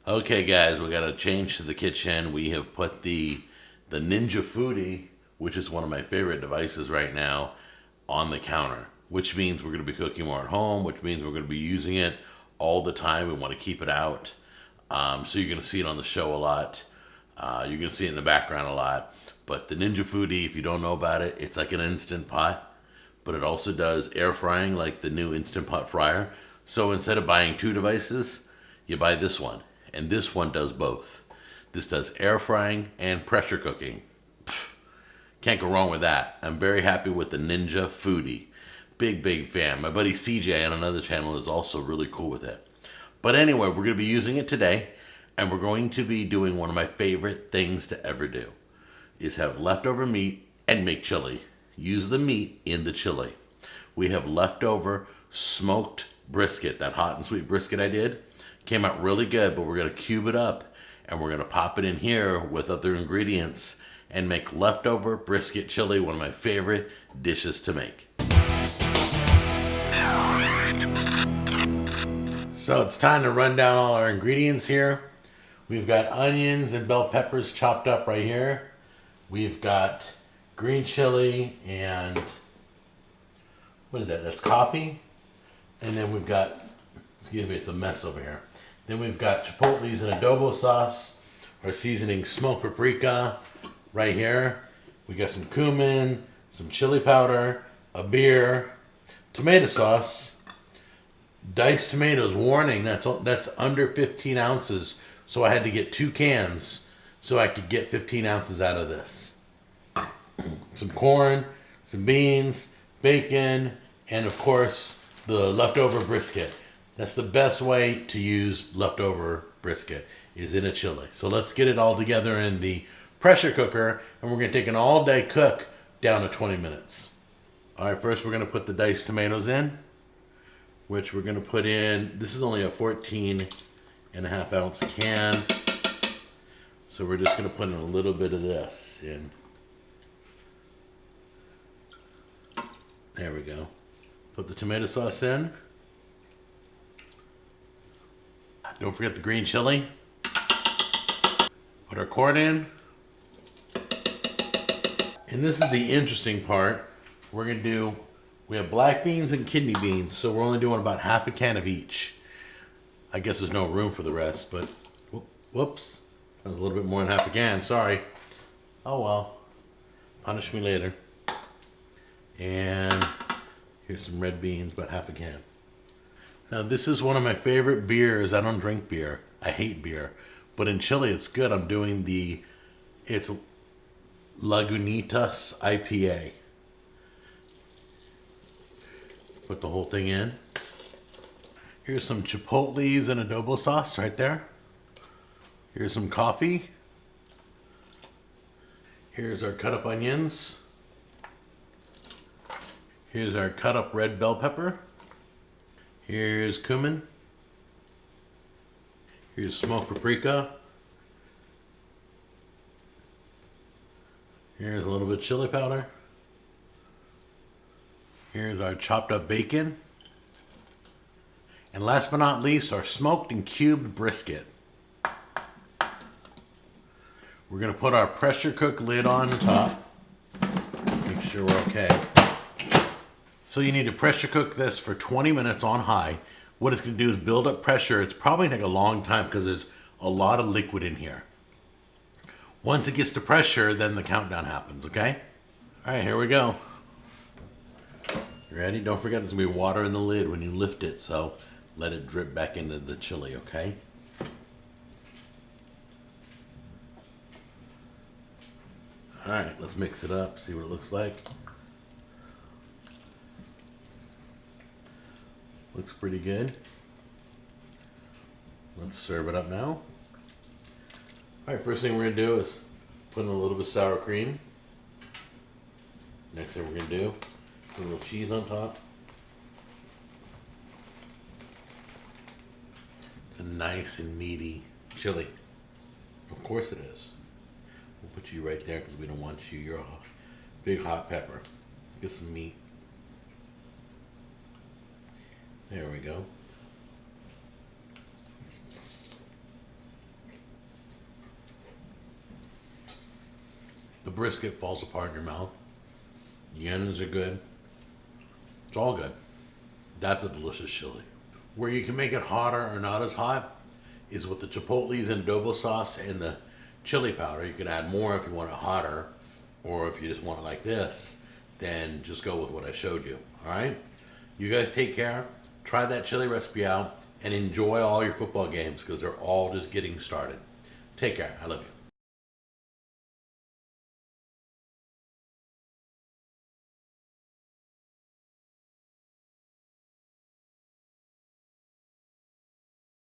Okay, guys, we got to change to the kitchen. We have put the Ninja Foodie, which is one of my favorite devices right now, on the counter. Which means we're going to be cooking more at home. Which means we're going to be using it all the time. We want to keep it out, so you're going to see it on the show a lot. You're going to see it in the background a lot. But the Ninja Foodie, if you don't know about it, it's like an instant pot, but it also does air frying like the new Instant Pot fryer. So instead of buying two devices, you buy this one. And this one does both. This does air frying and pressure cooking. Can't go wrong with that. I'm very happy with the Ninja Foodie. Big fan. My buddy CJ on another channel is also really cool with it. But anyway, we're going to be using it today. And we're going to be doing one of my favorite things to ever do. Is have leftover meat and make chili. Use the meat in the chili. We have leftover smoked brisket, that hot and sweet brisket I did. Came out really good, but we're going to cube it up and we're going to pop it in here with other ingredients and make leftover brisket chili, one of my favorite dishes to make. So it's time to run down all our ingredients here. We've got onions and bell peppers chopped up right here. We've got green chili and what is that? That's coffee. And then we've got, excuse me, it's a mess over here. Then we've got chipotles and adobo sauce, our seasoning smoked paprika right here. We got some cumin, some chili powder, a beer, tomato sauce, diced tomatoes. Warning, that's under 15 ounces. So I had to get 2 cans so I could get 15 ounces out of this. Some corn, some beans, bacon, and of course the leftover brisket. That's the best way to use leftover brisket, is in a chili. So let's get it all together in the pressure cooker, and we're going to take an all-day cook down to 20 minutes. All right, first we're going to put the diced tomatoes in, which we're going to put in. This is only a 14.5 ounce can, so we're just going to put in a little bit of this in. There we go. Put the tomato sauce in. Don't forget the green chili. Put our corn in. And this is the interesting part. We have black beans and kidney beans, so we're only doing about half a can of each. I guess there's no room for the rest, but whoops. That was a little bit more than half a can, sorry. Oh well. Punish me later. And here's some red beans, about half a can. Now this is one of my favorite beers. I don't drink beer. I hate beer. But in Chile it's good. I'm doing it's Lagunitas IPA. Put the whole thing in. Here's some chipotles and adobo sauce right there. Here's some coffee. Here's our cut up onions. Here's our cut up red bell pepper. Here's cumin. Here's smoked paprika. Here's a little bit of chili powder. Here's our chopped up bacon. And last but not least, our smoked and cubed brisket. We're going to put our pressure cook lid on top. Make sure we're okay. So you need to pressure cook this for 20 minutes on high. What it's going to do is build up pressure. It's probably going to take a long time because there's a lot of liquid in here. Once it gets to pressure, then the countdown happens, okay? All right, here we go. You ready? Don't forget there's going to be water in the lid when you lift it, so let it drip back into the chili, okay? All right, let's mix it up, see what it looks like. Looks pretty good. Let's serve it up now. All right, first thing we're gonna do is put in a little bit of sour cream. Next thing we're gonna do, put a little cheese on top. It's a nice and meaty chili. Of course it is. We'll put you right there because we don't want you. You're a big hot pepper. Get some meat. There we go. brisket falls apart in your mouth. The onions are good. It's all good. That's a delicious chili. Where you can make it hotter or not as hot is with the chipotles and adobo sauce and the chili powder. You can add more if you want it hotter, or if you just want it like this, then just go with what I showed you. All right? You guys take care. Try that chili recipe out and enjoy all your football games because they're all just getting started. Take care. I love you.